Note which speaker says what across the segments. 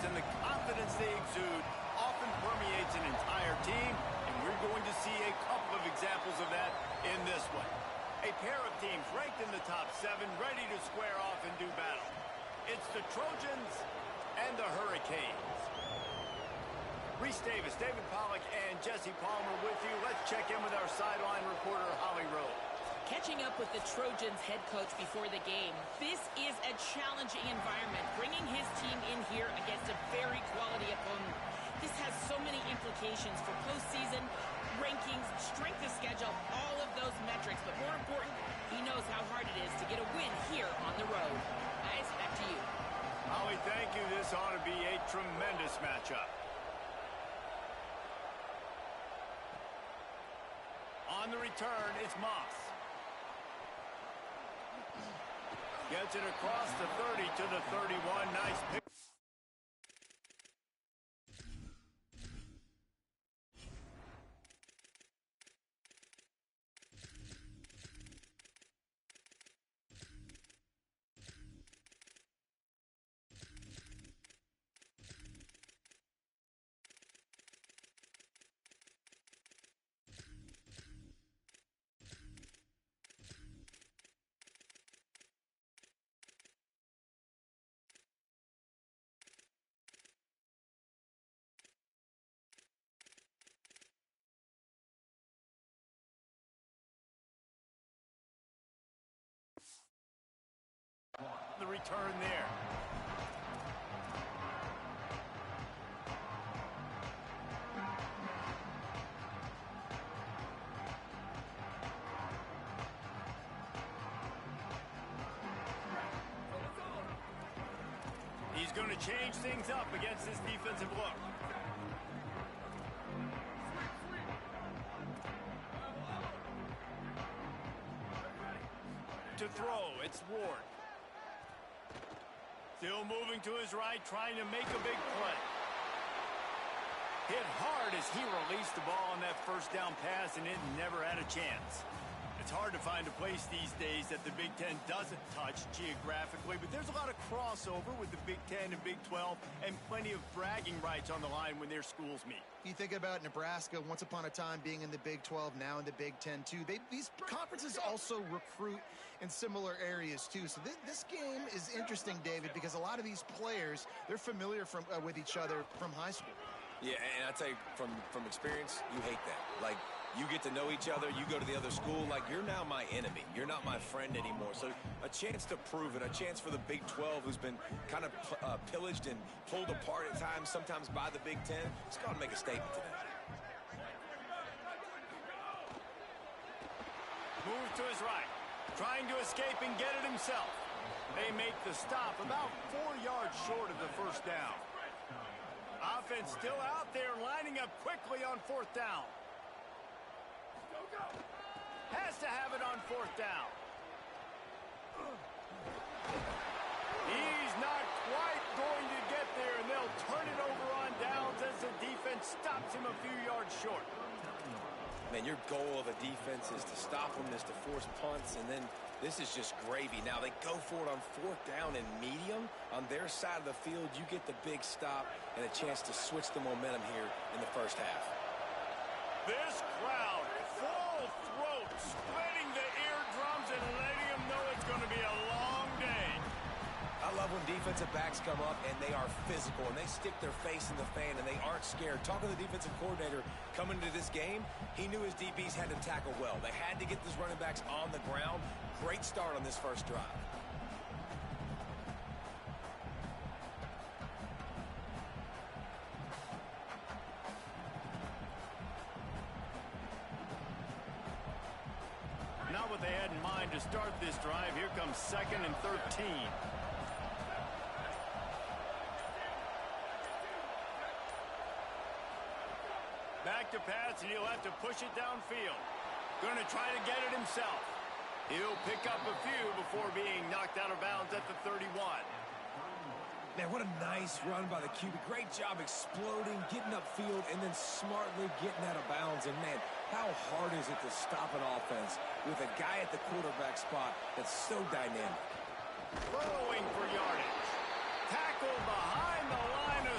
Speaker 1: players and the confidence they exude often permeates an entire team, and we're going to see a couple of examples of that in this one. A pair of teams ranked in the top 7, ready to square off and do battle. It's the Trojans and the Hurricanes. Reese Davis, David Pollack, and Jesse Palmer with you. Let's check in with our sideline reporter, Holly Rowe.
Speaker 2: Catching up with the Trojans head coach before the game, this is a challenging environment, bringing his team in here against a very quality opponent. This has so many implications for postseason, rankings, strength of schedule, all of those metrics. But more important, he knows how hard it is to get a win here on the road. Guys, back to you.
Speaker 1: Holly, thank you. This ought to be a tremendous matchup. On the return, it's Moss. Gets it across the 30 to the 31. Nice pick. The return there. He's going to change things up against this defensive look. To throw, it's Ward. Still moving to his right, trying to make a big play. Hit hard as he released the ball on that first down pass, and it never had a chance. It's hard to find a place these days that the Big Ten doesn't touch geographically, but there's a lot of crossover with the Big Ten and Big 12, and plenty of bragging rights on the line when their schools meet.
Speaker 3: You think about Nebraska, once upon a time being in the Big 12, now in the Big 10 too. These conferences also recruit in similar areas too. So this game is interesting, David, because a lot of these players, they're familiar with each other from high school.
Speaker 4: Yeah, and I tell you, from experience, you hate that. Like, you get to know each other, you go to the other school, like, you're now my enemy. You're not my friend anymore. So a chance to prove it, a chance for the Big 12, who's been kind of pillaged and pulled apart at times, sometimes by the Big 10. It's got to make a statement today.
Speaker 1: Move to his right, trying to escape and get it himself. They make the stop about 4 yards short of the first down. Offense still out there, lining up quickly on 4th down. Has to have it on 4th down. He's not quite going to get there, and they'll turn it over on downs as the defense stops him a few yards short.
Speaker 4: Man, your goal of a defense is to stop them, is to force punts, and then this is just gravy. Now, they go for it on 4th down and medium. On their side of the field, you get the big stop and a chance to switch the momentum here in the first half.
Speaker 1: This crowd, full throat, splitting the eardrums and letting them know it's going to be a long day.
Speaker 4: I love when defensive backs come up and they are physical and they stick their face in the fan and they aren't scared. Talking to the defensive coordinator coming into this game, he knew his DBs had to tackle well. They had to get these running backs on the ground. Great start on this first drive.
Speaker 1: Not what they had in mind to start this drive. Here comes 2nd and 13. Back to pass, and he'll have to push it downfield. Going to try to get it himself. He'll pick up a few before being knocked out of bounds at the 31.
Speaker 4: Man, what a nice run by the QB. Great job exploding, getting upfield, and then smartly getting out of bounds. And, man, how hard is it to stop an offense with a guy at the quarterback spot that's so dynamic?
Speaker 1: Throwing for yardage. Tackle behind the line of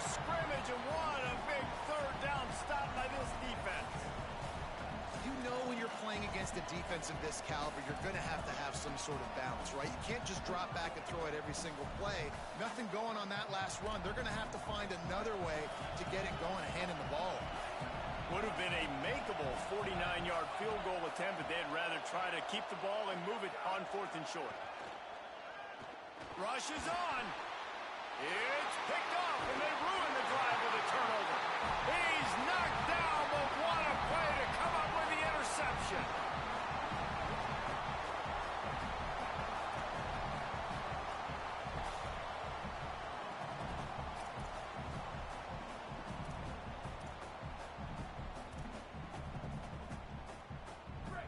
Speaker 3: defense of this caliber, you're going to have some sort of balance, right? You can't just drop back and throw it every single play. Nothing going on that last run. They're going to have to find another way to get it going, handing the ball.
Speaker 1: Would have been a makeable 49-yard field goal attempt, but they'd rather try to keep the ball and move it on 4th and short. Rush is on. It's picked off, and they ruin the drive with a turnover. He's knocked down, but what a play to come up with the interception.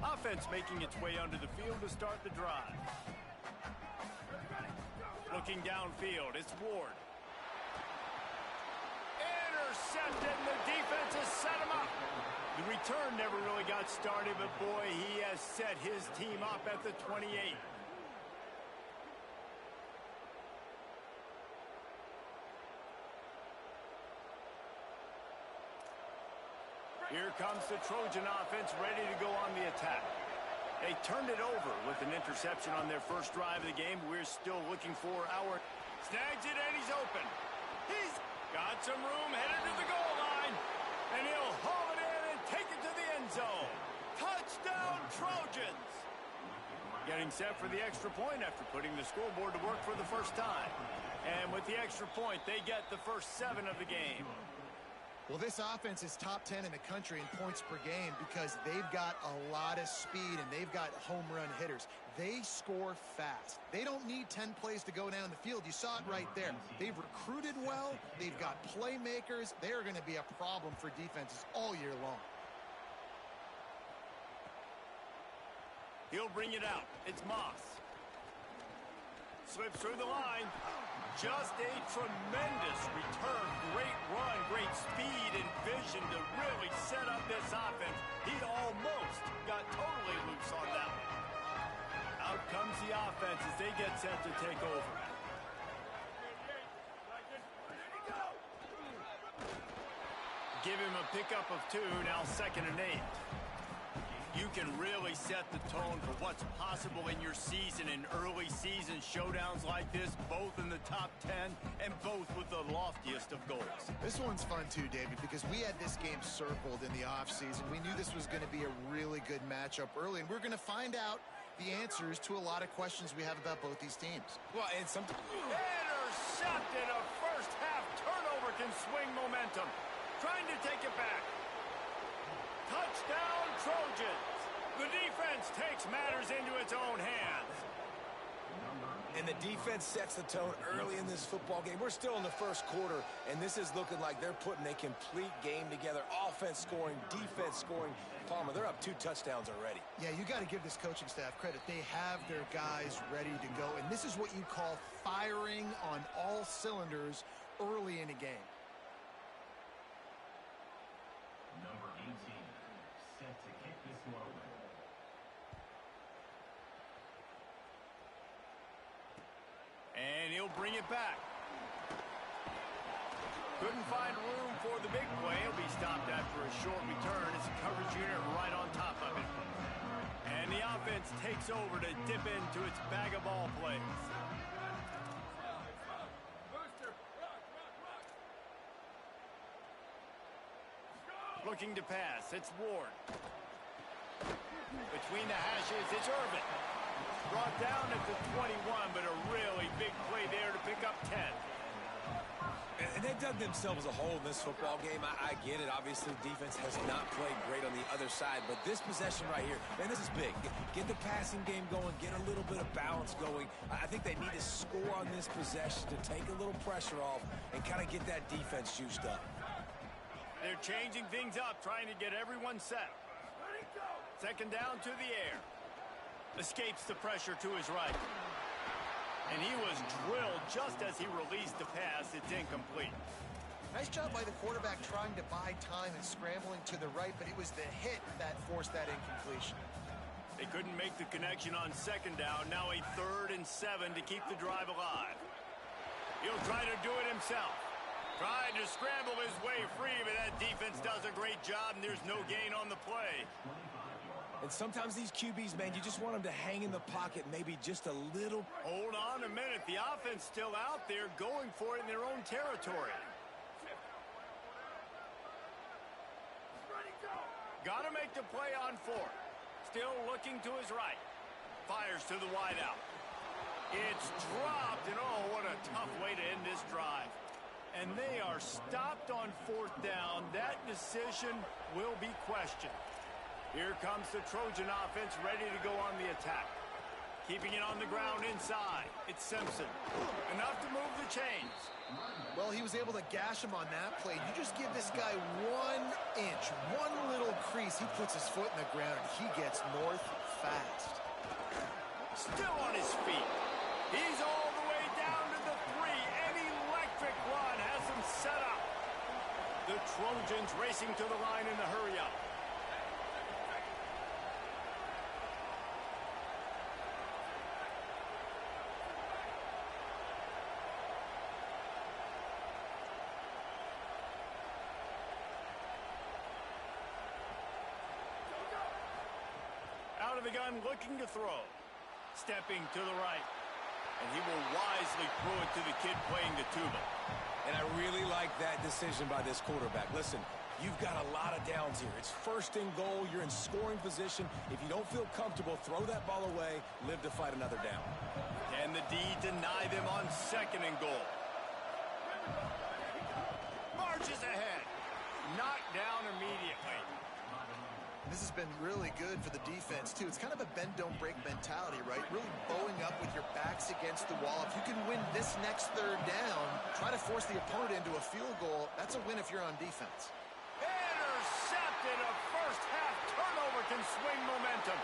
Speaker 1: Offense making its way onto the field to start the drive. Looking downfield, it's Ward. Intercepted, and the defense has set him up. The return never really got started, but boy, he has set his team up at the 28. Here comes the Trojan offense ready to go on the attack. They turned it over with an interception on their first drive of the game. We're still looking for our... Snags it, and he's open. He's got some room, headed to the goal line. And he'll haul it in and take it to the end zone. Touchdown, Trojans! Getting set for the extra point after putting the scoreboard to work for the first time. And with the extra point, they get the first 7 of the game.
Speaker 3: Well, this offense is top 10 in the country in points per game because they've got a lot of speed and they've got home run hitters. They score fast. They don't need 10 plays to go down the field. You saw it right there. They've recruited well. They've got playmakers. They're going to be a problem for defenses all year long.
Speaker 1: He'll bring it out. It's Moss. Slips through the line. Just a tremendous return. Great run, great speed and vision to really set up this offense. He almost got totally loose on that one. Out comes the offense as they get set to take over. Give him a pickup of 2, now 2nd and 8. You can really set the tone for what's possible in your season in early season showdowns like this, both in the top 10 and both with the loftiest of goals.
Speaker 3: This one's fun too, David, because we had this game circled in the offseason. We knew this was going to be a really good matchup early, and we're going to find out the answers to a lot of questions we have about both these teams.
Speaker 4: Well, and some...
Speaker 1: Intercepted. A first half turnover can swing momentum. Trying to take it back. Touchdown, Trojans. The defense takes matters into its own hands.
Speaker 4: And the defense sets the tone early in this football game. We're still in the first quarter, and this is looking like they're putting a complete game together. Offense scoring, defense scoring. Palmer, they're up 2 touchdowns already.
Speaker 3: Yeah, you got to give this coaching staff credit. They have their guys ready to go, and this is what you call firing on all cylinders early in a game.
Speaker 5: Number 18, set to kick this one away.
Speaker 1: And he'll bring it back. Couldn't find room for the big play. He'll be stopped after a short return. It's a coverage unit right on top of it. And the offense takes over to dip into its bag of ball plays. Looking to pass, it's Ward. Between the hashes, it's Irvin. Brought down at the 21, but a really big play there to pick up 10.
Speaker 4: And they've dug themselves a hole in this football game. I get it. Obviously, defense has not played great on the other side, but this possession right here, man, this is big. Get the passing game going, get a little bit of balance going. I think they need to score on this possession to take a little pressure off and kind of get that defense juiced up.
Speaker 1: They're changing things up, trying to get everyone set. 2nd down to the air. Escapes the pressure to his right. And he was drilled just as he released the pass. It's incomplete.
Speaker 3: Nice job by the quarterback trying to buy time and scrambling to the right, but it was the hit that forced that incompletion.
Speaker 1: They couldn't make the connection on 2nd down. Now a 3rd and 7 to keep the drive alive. He'll try to do it himself. Tried to scramble his way free, but that defense does a great job, and there's no gain on the play.
Speaker 4: And sometimes these QBs, man, you just want them to hang in the pocket maybe just a little.
Speaker 1: Hold on a minute. The offense still out there going for it in their own territory. Got to make the play on fourth. Still looking to his right. Fires to the wideout. It's dropped, and oh, what a tough way to end this drive. And they are stopped on fourth down. That decision will be questioned. Here comes the Trojan offense ready to go on the attack. Keeping it on the ground inside. It's Simpson. Enough to move the chains.
Speaker 3: Well, he was able to gash him on that play. You just give this guy 1 inch, one little crease. He puts his foot in the ground, and he gets north fast.
Speaker 1: Still on his feet. He's all the way down to the 3. An electric run has him set up. The Trojans racing to the line in the hurry-up. Out of the gun, looking to throw. Stepping to the right. And he will wisely throw it to the kid playing the tuba.
Speaker 4: And I really like that decision by this quarterback. Listen, you've got a lot of downs here. It's first and goal. You're in scoring position. If you don't feel comfortable, throw that ball away. Live to fight another down.
Speaker 1: Can the D deny them on second and goal? Marches ahead. Knocked down immediately.
Speaker 3: This has been really good for the defense, too. It's kind of a bend-don't-break mentality, right? Really bowing up with your backs against the wall. If you can win this next third down, try to force the opponent into a field goal. That's a win if you're on defense.
Speaker 1: Intercepted. A first-half turnover can swing momentum.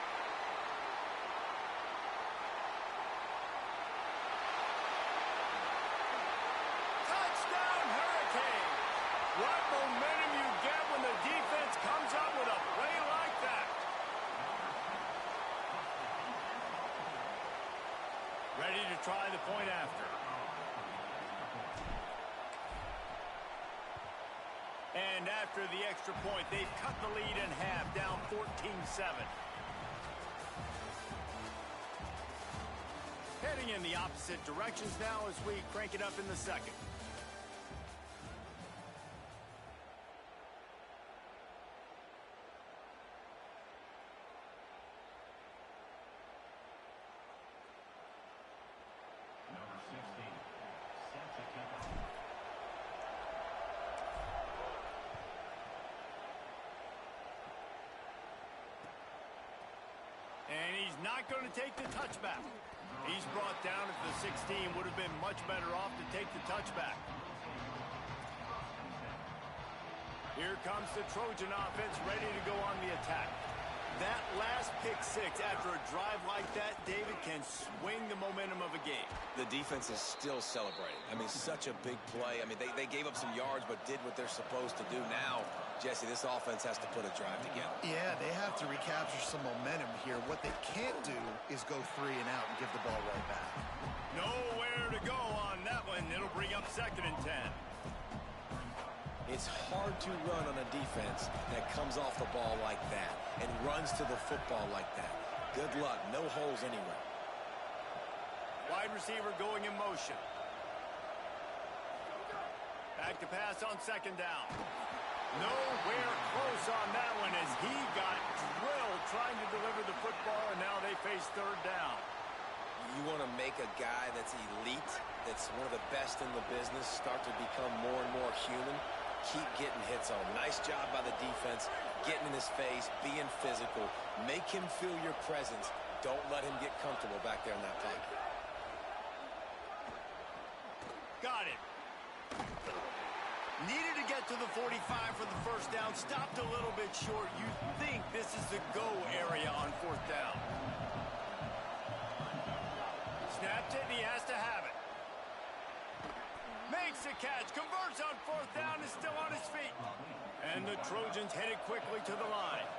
Speaker 1: Touchdown, Hurricane. What momentum you get when the defense comes up with a play like that. Ready to try the point after. And after the extra point, they've cut the lead in half, down 14-7. Heading in the opposite directions now as we crank it up in the second.
Speaker 5: Number 16, set to kick off.
Speaker 1: And he's not going to take the touchback. He's brought down at the 16. Would have been much better off to take the touchback. Here comes the Trojan offense ready to go on the attack. That last pick six after a drive like that, David, can swing the momentum of a game.
Speaker 4: The defense is still celebrating. I mean, such a big play. I mean, they gave up some yards but did what they're supposed to do. Now, Jesse, this offense has to put a drive together.
Speaker 3: Yeah, they have to recapture some momentum here. What they can't do is go 3 and out and give the ball right back.
Speaker 1: Nowhere to go on that one. It'll bring up 2nd and 10.
Speaker 4: It's hard to run on a defense that comes off the ball like that and runs to the football like that. Good luck. No holes anywhere.
Speaker 1: Wide receiver going in motion. Back to pass on 2nd down. Nowhere close on that one as he got drilled trying to deliver the football, and now they face 3rd down.
Speaker 4: You want to make a guy that's elite, that's one of the best in the business, start to become more and more human. Keep getting hits on him. Nice job by the defense, getting in his face, being physical. Make him feel your presence. Don't let him get comfortable back there in that pocket.
Speaker 1: Got it. Needed to get to the 45 for the 1st down. Stopped a little bit short. You think this is the go area on 4th down. Snapped it, and he has to have it. Makes the catch, converts on 4th down, is still on his feet. And the Trojans headed quickly to the line.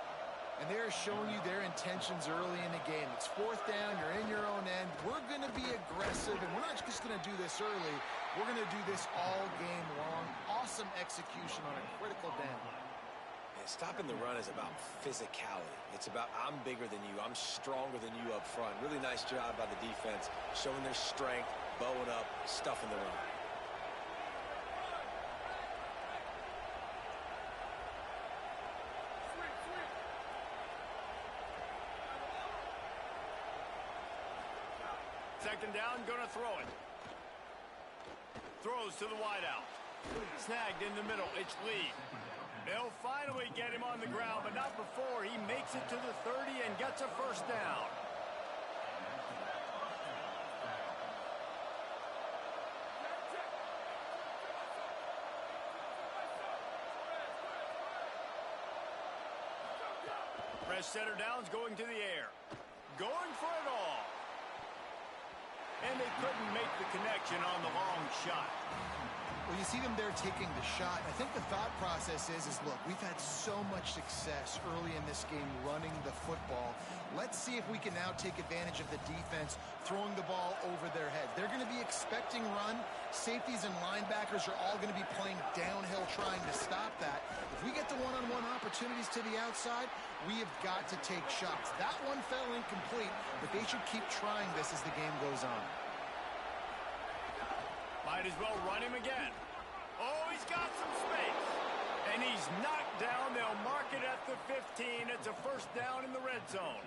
Speaker 3: And they're showing you their intentions early in the game. It's 4th down, you're in your own end. We're going to be aggressive, and we're not just going to do this early. We're going to do this all game long. Awesome execution on a critical down.
Speaker 4: Yeah, stopping the run is about physicality. It's about I'm bigger than you. I'm stronger than you up front. Really nice job by the defense, showing their strength, bowing up, stuffing the run.
Speaker 1: Second down, gonna throw it. Throws to the wideout. Snagged in the middle, it's Lee. They'll finally get him on the ground, but not before he makes it to the 30 and gets a first down. Press center down's going to the air. Going for it all. And they couldn't make the connection on the long shot.
Speaker 3: Well, you see them there taking the shot. I think the thought process is look, we've had so much success early in this game running the football. Let's see if we can now take advantage of the defense throwing the ball over their head. They're going to be expecting run. Safeties and linebackers are all going to be playing downhill trying to stop that. If we get the one-on-one opportunities to the outside, we have got to take shots. That one fell incomplete, but they should keep trying this as the game goes on.
Speaker 1: Might as well run him again. Oh, he's got some space. And he's knocked down. They'll mark it at the 15. It's a first down in the red zone.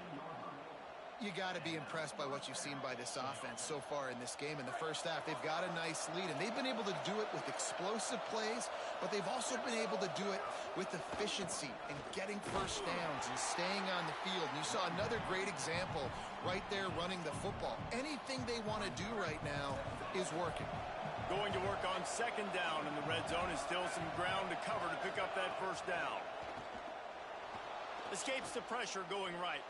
Speaker 3: You got to be impressed by what you've seen by this offense so far in this game. In the first half, they've got a nice lead, and they've been able to do it with explosive plays, but they've also been able to do it with efficiency and getting first downs and staying on the field. And you saw another great example right there running the football. Anything they want to do right now is working.
Speaker 1: Going to work on second down in the red zone is still some ground to cover to pick up that first down. Escapes the pressure going right.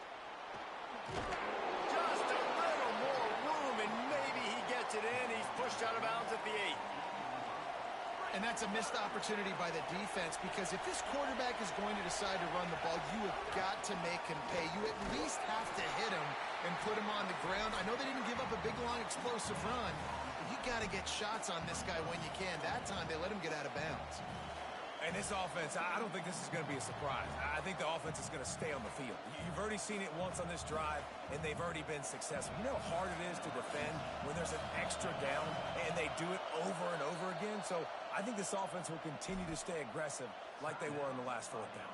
Speaker 1: Just a little more room, and maybe he gets it in. He's pushed out of bounds at the 8.
Speaker 3: And that's a missed opportunity by the defense, because if this quarterback is going to decide to run the ball, you have got to make him pay. You at least have to hit him and put him on the ground. I know they didn't give up a big, long, explosive run, but you got to get shots on this guy when you can. That time, they let him get out of bounds.
Speaker 4: And this offense, I don't think this is going to be a surprise. I think the offense is going to stay on the field. You've already seen it once on this drive, and they've already been successful. You know how hard it is to defend when there's an extra down, and they do it over and over again? So I think this offense will continue to stay aggressive like they were in the last fourth down.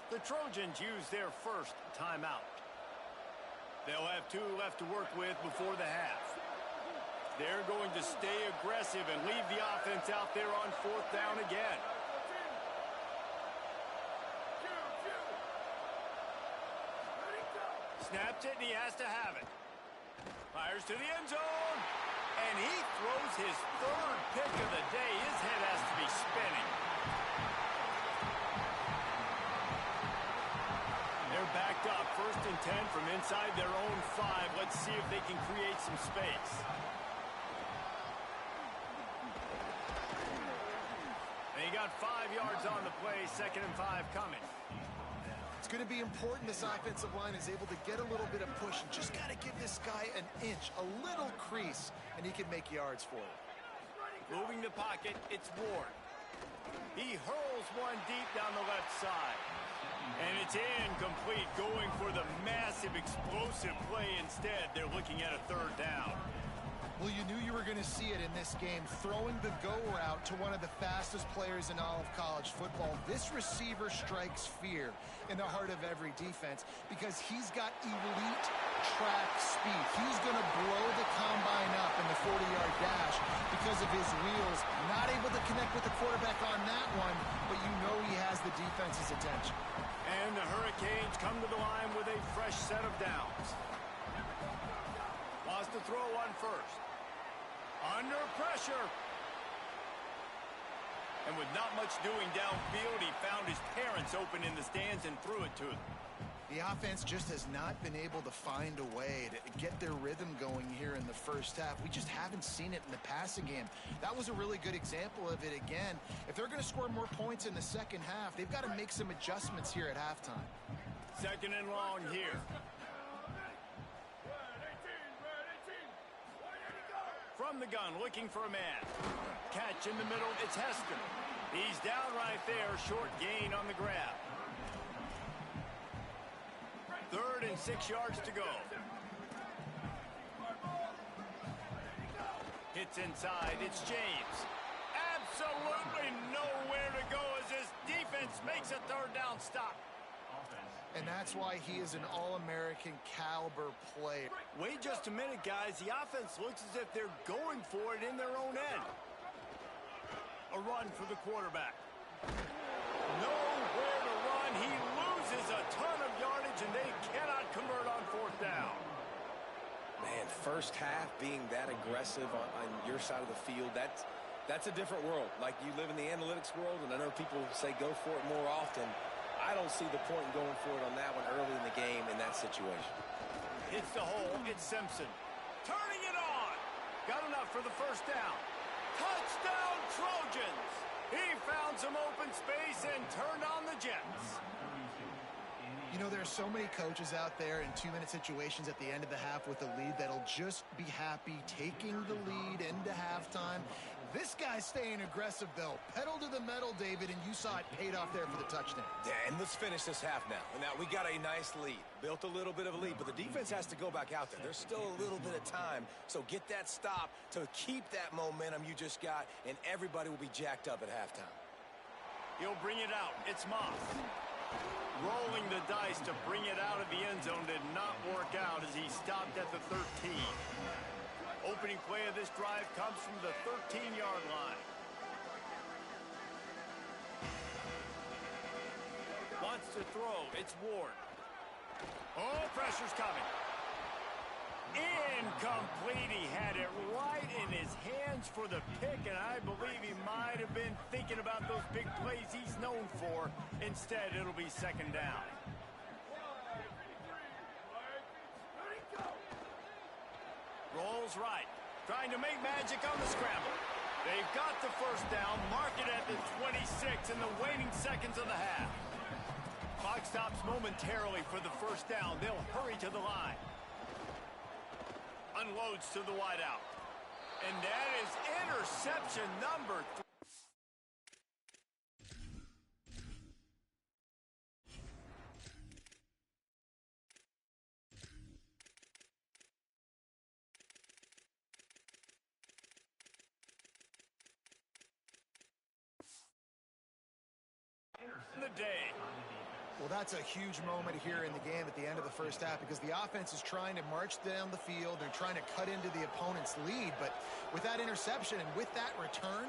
Speaker 1: The Trojans use their first timeout. They'll have 2 left to work with before the half. They're going to stay aggressive and leave the offense out there on fourth down again. Snaps it, and he has to have it. Fires to the end zone, and he throws his 3rd pick of the day. His head has to be spinning. They're backed up, 1st and 10 from inside their own 5. Let's see if they can create some space. They got 5 yards on the play, 2nd and 5 coming.
Speaker 3: It's going to be important this offensive line is able to get a little bit of push. And just got to give this guy an inch, a little crease, and he can make yards for it.
Speaker 1: Moving the pocket, it's Ward. He hurls one deep down the left side. And it's incomplete, going for the massive explosive play instead. They're looking at a 3rd down.
Speaker 3: Well, you knew you were going to see it in this game, throwing the go route to one of the fastest players in all of college football. This receiver strikes fear in the heart of every defense because he's got elite track speed. He's going to blow the combine up in the 40-yard dash because of his wheels. Not able to connect with the quarterback on that one, but you know he has the defense's attention.
Speaker 1: And the Hurricanes come to the line with a fresh set of downs. Wants to throw on first. Under pressure. And with not much doing downfield, he found his parents open in the stands and threw it to them.
Speaker 3: The offense just has not been able to find a way to get their rhythm going here in the first half. We just haven't seen it in the passing game. That was a really good example of it again. If they're going to score more points in the second half, they've got to make some adjustments here at halftime.
Speaker 1: 2nd and long here. From the gun, looking for a man. Catch in the middle, it's Hester. He's down right there, short gain on the grab. 3rd and 6 yards to go. Hits inside, it's James. Absolutely nowhere to go as this defense makes a 3rd down stop.
Speaker 3: And that's why he is an All-American caliber player.
Speaker 1: Wait just a minute, guys. The offense looks as if they're going for it in their own end. A run for the quarterback. Nowhere to run. He loses a ton of yardage, and they cannot convert on 4th down.
Speaker 4: Man, first half being that aggressive on your side of the field, that's a different world. Like, you live in the analytics world, and I know people say go for it more often. I don't see the point in going for it on that one early in the game in that situation.
Speaker 1: Hits the hole. It's Simpson. Turning it on. Got enough for the 1st down. Touchdown, Trojans. He found some open space and turned on the Jets.
Speaker 3: You know, there are so many coaches out there in 2-minute situations at the end of the half with a lead that'll just be happy taking the lead into halftime. This guy's staying aggressive, though. Pedal to the metal, David, and you saw it paid off there for the touchdown.
Speaker 4: Yeah, and let's finish this half now. Now, we got a nice lead. Built a little bit of a lead, but the defense has to go back out there. There's still a little bit of time, so get that stop to keep that momentum you just got, and everybody will be jacked up at halftime.
Speaker 1: He'll bring it out. It's Moss. Rolling the dice to bring it out of the end zone did not work out as he stopped at the 13. Opening play of this drive comes from the 13-yard line. Wants to throw. It's Ward. Oh, pressure's coming. Incomplete. He had it right in his hands for the pick, and I believe he might have been thinking about those big plays he's known for. Instead, it'll be 2nd down. Rolls right. Trying to make magic on the scramble. They've got the 1st down. Mark it at the 26 in the waning seconds of the half. Clock stops momentarily for the 1st down. They'll hurry to the line. Unloads to the wideout. And that is interception number 3. The day.
Speaker 3: Well, that's a huge moment here in the game at the end of the 1st half because the offense is trying to march down the field. They're trying to cut into the opponent's lead. But with that interception and with that return,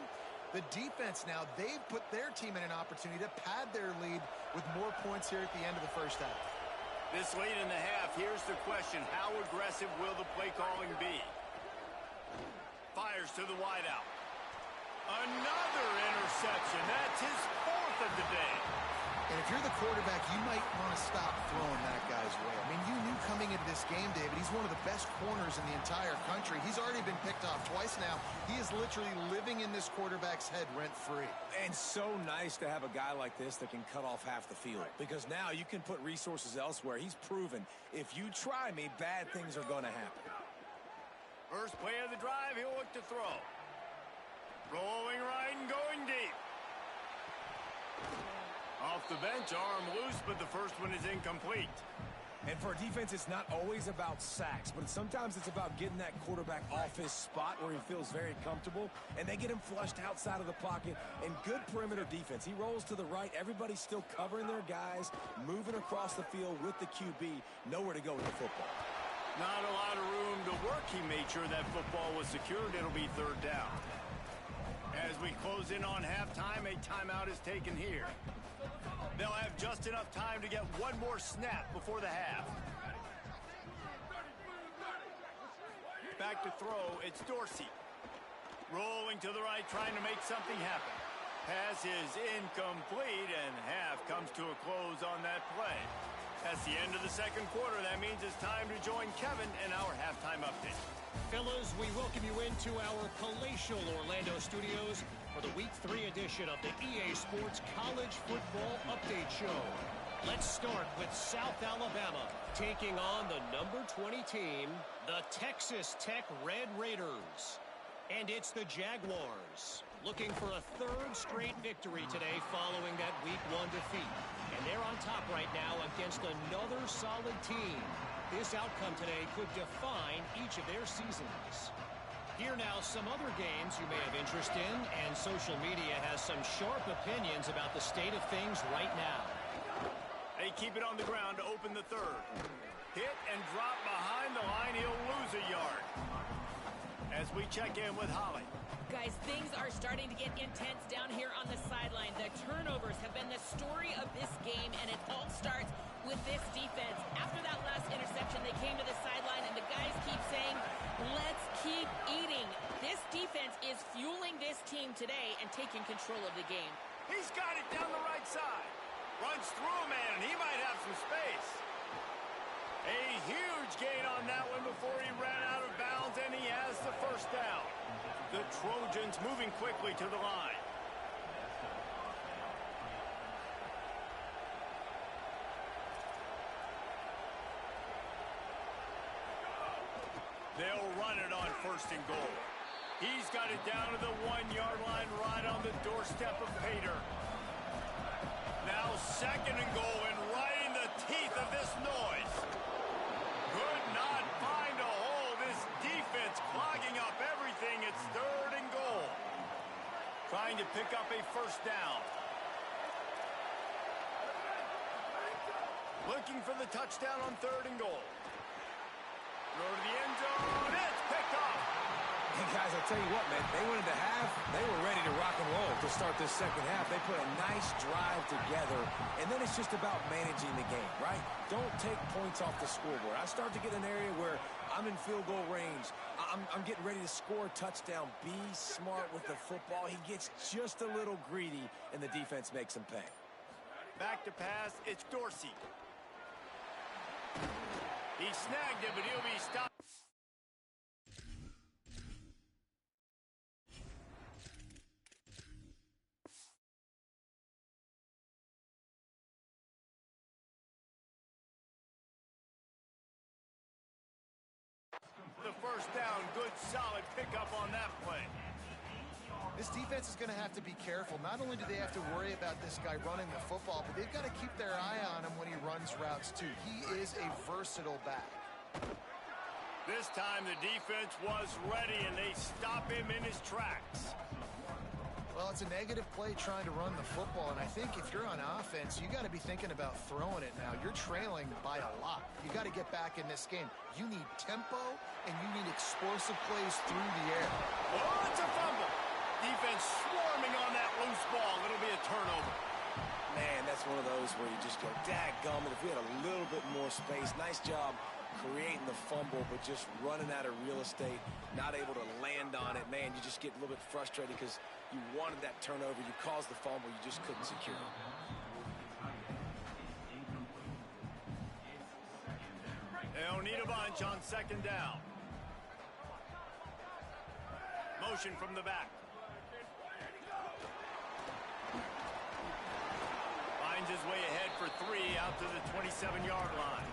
Speaker 3: the defense now, they've put their team in an opportunity to pad their lead with more points here at the end of the 1st half.
Speaker 1: This late in the half, here's the question. How aggressive will the play calling be? Fires to the wideout. Another interception. That's his 4th of the day.
Speaker 3: And if you're the quarterback, you might want to stop throwing that guy's way. I mean, you knew coming into this game, David, he's one of the best corners in the entire country. He's already been picked off twice now. He is literally living in this quarterback's head rent-free.
Speaker 4: And so nice to have a guy like this that can cut off half the field, because now you can put resources elsewhere. He's proven if you try me, bad things are going to happen.
Speaker 1: First play of the drive, he'll look to throw. Rolling right and going deep. Off the bench, arm loose, but the first one is incomplete.
Speaker 4: And for a defense, it's not always about sacks, but sometimes it's about getting that quarterback off his spot where he feels very comfortable, and they get him flushed outside of the pocket. And good perimeter defense. He rolls to the right. Everybody's still covering their guys, moving across the field with the QB. Nowhere to go with the football.
Speaker 1: Not a lot of room to work. He made sure that football was secured. It'll be 3rd down. As we close in on halftime, a timeout is taken here. They'll have just enough time to get one more snap before the half. Back to throw, it's Dorsey. Rolling to the right, trying to make something happen. Pass is incomplete, and half comes to a close on that play. That's the end of the 2nd quarter. That means it's time to join Kevin in our halftime update.
Speaker 6: Fellas, we welcome you into our palatial Orlando studios for the Week 3 edition of the EA Sports College Football Update Show. Let's start with South Alabama taking on the number 20 team, the Texas Tech Red Raiders. And it's the Jaguars. looking for a third straight victory today following that Week 1 defeat. And they're on top right now against another solid team. This outcome today could define each of their seasons. Here now, some other games you may have interest in, and social media has some sharp opinions about the state of things right now.
Speaker 1: They keep it on the ground to open the third. Hit and drop behind the line. He'll lose a yard. As we check in with Holly.
Speaker 2: Guys, things are starting to get intense down here on the sideline. The turnovers have been the story of this game, and it all starts with this defense. After that last interception, they came to the sideline, and the guys keep saying, let's keep eating. This defense is fueling this team today and taking control of the game.
Speaker 1: He's got it down the right side. Runs through a man, and he might have some space. A huge gain on that one before he ran out of bounds, and he has the first down. The Trojans moving quickly to the line. They'll run it on first and goal. He's got it down to the 1-yard line right on the doorstep of Pater. Now second and goal, and right in the teeth of this noise. Could not find a hole. This defense clogging up everything. It's third and goal. Trying to pick up a first down. Looking for the touchdown on third and goal. Throw to the end zone. It's picked off.
Speaker 4: And guys, I'll tell you what, man, they went into half. They were ready to rock and roll to start this second half. They put a nice drive together, and then it's just about managing the game, right? Don't take points off the scoreboard. I start to get an area where I'm in field goal range. I'm getting ready to score a touchdown. Be smart with the football. He gets just a little greedy, and the defense makes him pay.
Speaker 1: Back to pass. It's Dorsey. He snagged it, but he'll be stopped. The first down, good solid pickup on that play.
Speaker 3: This defense is going to have to be careful. Not only do they have to worry about this guy running the football, but they've got to keep their eye on him when he runs routes too. He is a versatile back.
Speaker 1: This time the defense was ready, and they stop him in his tracks.
Speaker 3: Well, it's a negative play trying to run the football, and I think if you're on offense, you got to be thinking about throwing it now. You're trailing by a lot. You got to get back in this game. You need tempo, and you need explosive plays through the air.
Speaker 1: Oh, it's a fumble. Defense swarming on that loose ball. It'll be a turnover.
Speaker 4: Man, that's one of those where you just go, dadgummit, if we had a little bit more space. Nice job creating the fumble, but just running out of real estate, not able to land on it. Man, you just get a little bit frustrated because you wanted that turnover. You caused the fumble. You just couldn't secure it.
Speaker 1: They'll need a bunch on second down. Motion from the back. Finds his way ahead for 3 out to the 27-yard line.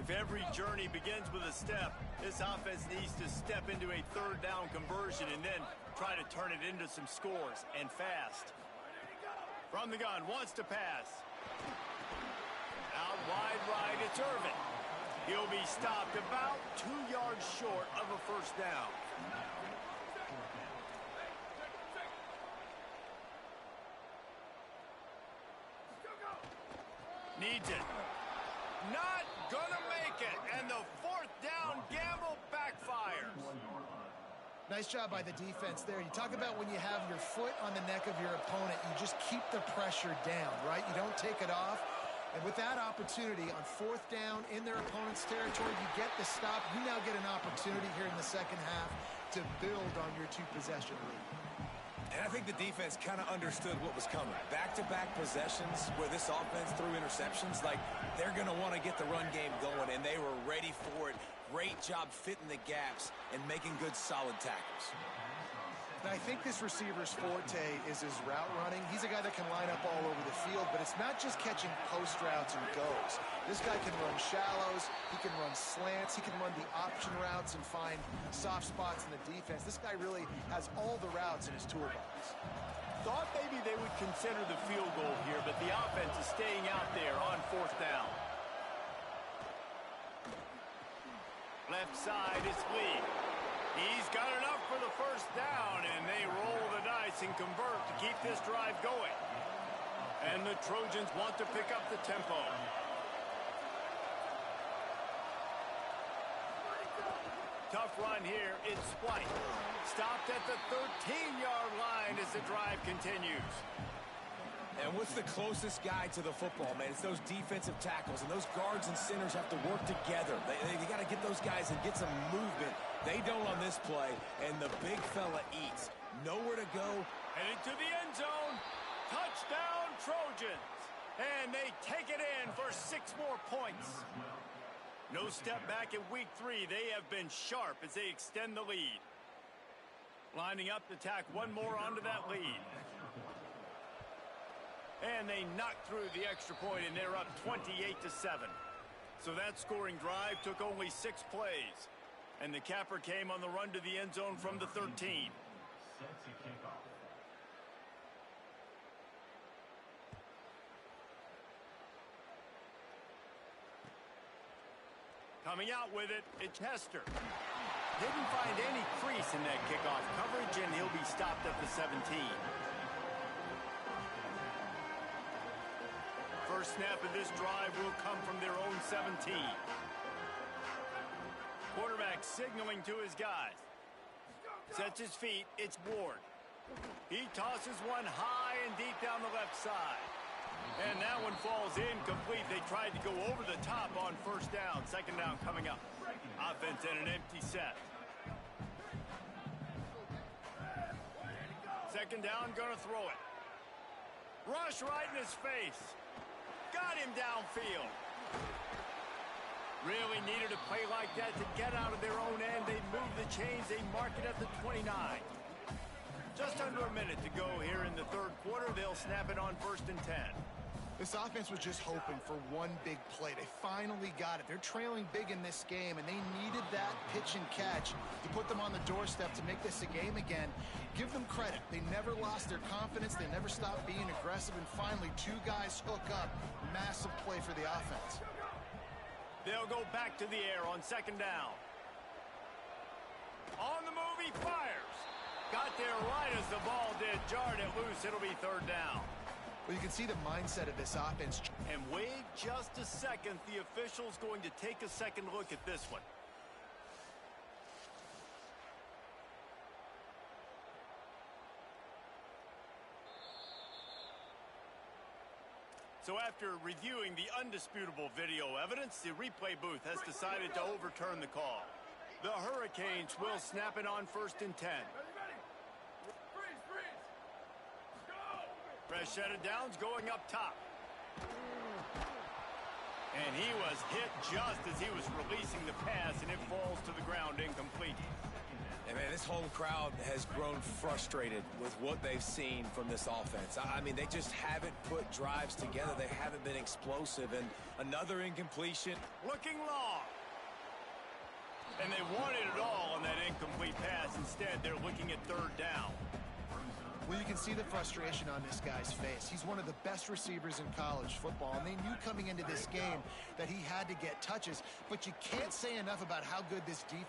Speaker 1: If every journey begins with a step, this offense needs to step into a third down conversion and then try to turn it into some scores, and fast. From the gun, wants to pass. Out wide right, it's Irvin. He'll be stopped about 2 yards short of a first down. Needs it. Not gonna make it, and the fourth down gamble backfires.
Speaker 3: Nice job by the defense there. You talk about when you have your foot on the neck of your opponent, you just keep the pressure down, right? You don't take it off. And with that opportunity on fourth down in their opponent's territory, you get the stop. You now get an opportunity here in the second half to build on your 2-possession lead.
Speaker 4: And I think the defense kind of understood what was coming. Back-to-back possessions where this offense threw interceptions, like they're going to want to get the run game going, and they were ready for it. Great job fitting the gaps and making good, solid tackles.
Speaker 3: And I think this receiver's forte is his route running. He's a guy that can line up all over the field, but it's not just catching post routes and goes. This guy can run shallows, he can run slants, he can run the option routes and find soft spots in the defense. This guy really has all the routes in his toolbox.
Speaker 1: Thought maybe they would consider the field goal here, but the offense is staying out there on 4th down. Left side is Lee. He's got enough for the first down, and they roll the dice and convert to keep this drive going. And the Trojans want to pick up the tempo. Tough run here. It's White. Stopped at the 13-yard line as the drive continues.
Speaker 4: And what's the closest guy to the football, man? It's those defensive tackles, and those guards and centers have to work together. They got to get those guys and get some movement. They don't on this play, and the big fella eats. Nowhere to go.
Speaker 1: Headed to the end zone. Touchdown, Trojans. And they take it in for 6 more points. No step back in week 3. They have been sharp as they extend the lead. Lining up to tack one more onto that lead. And they knocked through the extra point, and they're up 28-7. So that scoring drive took only 6 plays. And the capper came on the run to the end zone from the 13.
Speaker 5: Set to kick off.
Speaker 1: Coming out with it, it's Hester. Didn't find any crease in that kickoff coverage, and he'll be stopped at the 17. First snap of this drive will come from their own 17. Quarterback signaling to his guys. Sets his feet. It's Ward. He tosses one high and deep down the left side. And that one falls incomplete. They tried to go over the top on first down. Second down coming up. Offense in an empty set. Second down, gonna throw it. Rush right in his face. Got him downfield. Really needed a play like that to get out of their own end. They move the chains. They mark it at the 29. Just under a minute to go here in the 3rd quarter. They'll snap it on 1st and 10.
Speaker 3: This offense was just hoping for one big play. They finally got it. They're trailing big in this game, and they needed that pitch and catch to put them on the doorstep to make this a game again. Give them credit. They never lost their confidence. They never stopped being aggressive, and finally 2 guys hook up. Massive play for the offense.
Speaker 1: They'll go back to the air on 2nd down. On the move, he fires. Got there right as the ball did. Jarred it loose. It'll be 3rd down.
Speaker 3: Well, you can see the mindset of this offense.
Speaker 1: And wait just a second. The official's going to take a second look at this one. So after reviewing the undisputable video evidence, the replay booth has decided to overturn the call. The Hurricanes will snap it on 1st and 10. Fresh set of downs going up top. And he was hit just as he was releasing the pass, and it falls to the ground incomplete.
Speaker 4: And man, this home crowd has grown frustrated with what they've seen from this offense. I mean, they just haven't put drives together. They haven't been explosive. And another incompletion.
Speaker 1: Looking long. And they wanted it all on that incomplete pass. Instead, they're looking at 3rd down.
Speaker 3: Well, you can see the frustration on this guy's face. He's one of the best receivers in college football, and they knew coming into this game that he had to get touches. But you can't say enough about how good this defense